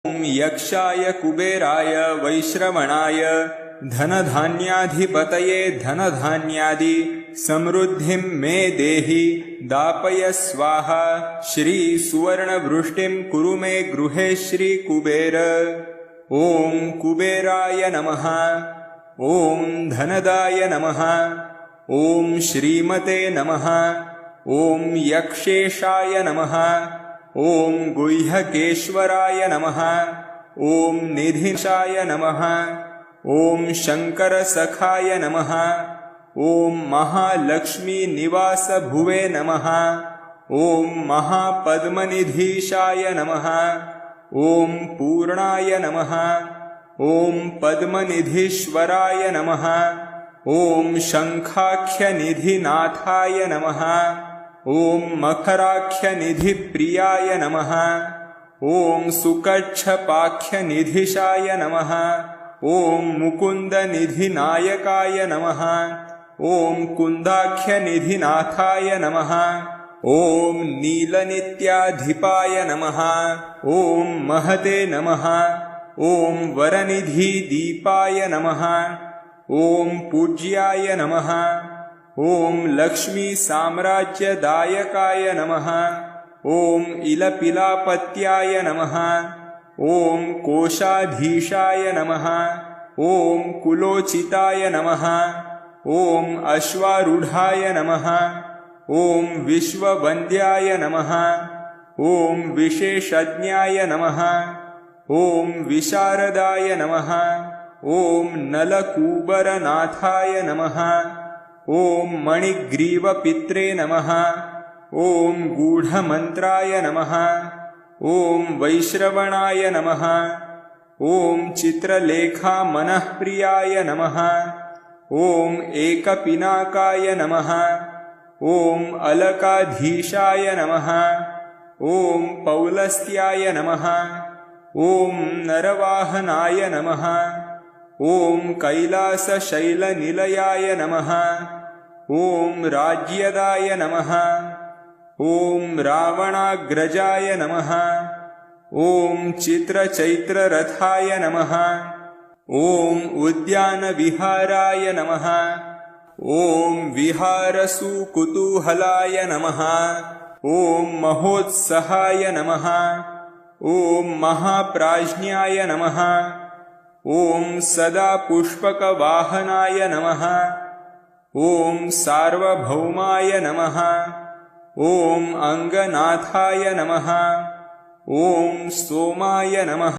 ॐ यक्षाय कुबेराय वैश्रवणाय धनधान्याधिपतये धनधान्यादि समृद्धिं मे देहि दापय स्वाहा। श्री सुवर्णवृष्टिं कुरु मे गृहे श्री कुबेर। ॐ कुबेराय नमः। ॐ धनदाय नमः। ॐ श्रीमते नमः। ॐ यक्षेशाय नमः। ॐ गुह्यकेश्वराय नमः। ॐ निधिशाय नमः। ॐ शङ्करसखाय नमः। ॐ महालक्ष्मी निवास भुवे नमः। ॐ महापद्मनिधीशाय नमः। ॐ पूर्णाय नमः। ॐ पद्मनिधीश्वराय नमः। ॐ शङ्खाख्यनिधिनाथाय नमः। ॐ मकराख्यनिधिप्रियाय नमः। ॐ सुकच्छपाख्यनिधिशाय नमः। ॐ मुकुन्दनिधिनायकाय नमः। ॐ कुन्दाख्यनिधिनाथाय नमः। ॐ नीलनित्याधिपाय नमः। ॐ महते नमः। ॐ वरनिधिदीपाय नमः। ॐ पूज्याय नमः। ॐ लक्ष्मीसाम्राज्यदायकाय नमः। ॐ इलपिलापत्याय नमः। ॐ कोशाधीशाय नमः। ॐ कुलोचिताय नमः। ॐ अश्वारूढाय नमः। ॐ विश्ववन्द्याय नमः। ॐ विशेषज्ञाय नमः। ॐ विशारदाय नमः। ॐ नलकूबरनाथाय नमः। ॐ मणिग्रीवपित्रे नमः। ॐ गूढमन्त्राय नमः। ॐ वैश्रवणाय नमः। ॐ चित्रलेखामनःप्रियाय नमः। ॐ एकपिनाकाय नमः। ॐ अलकाधीशाय नमः। ॐ पौलस्त्याय नमः। ॐ नरवाहनाय नमः। ॐ कैलासशैलनिलयाय नमः। ॐ राज्यदाय नमः। ॐ रावणाग्रजाय नमः। ॐ चित्रचैत्ररथाय नमः। ॐ उद्यानविहाराय नमः। ॐ विहारसुकुतूहलाय नमः। ॐ महोत्सहाय नमः। ॐ महाप्राज्ञाय नमः। ॐ सदा पुष्पकवाहनाय नमः। ॐ सार्वभौमाय नमः। ॐ अङ्गनाथाय नमः। ॐ सोमाय नमः।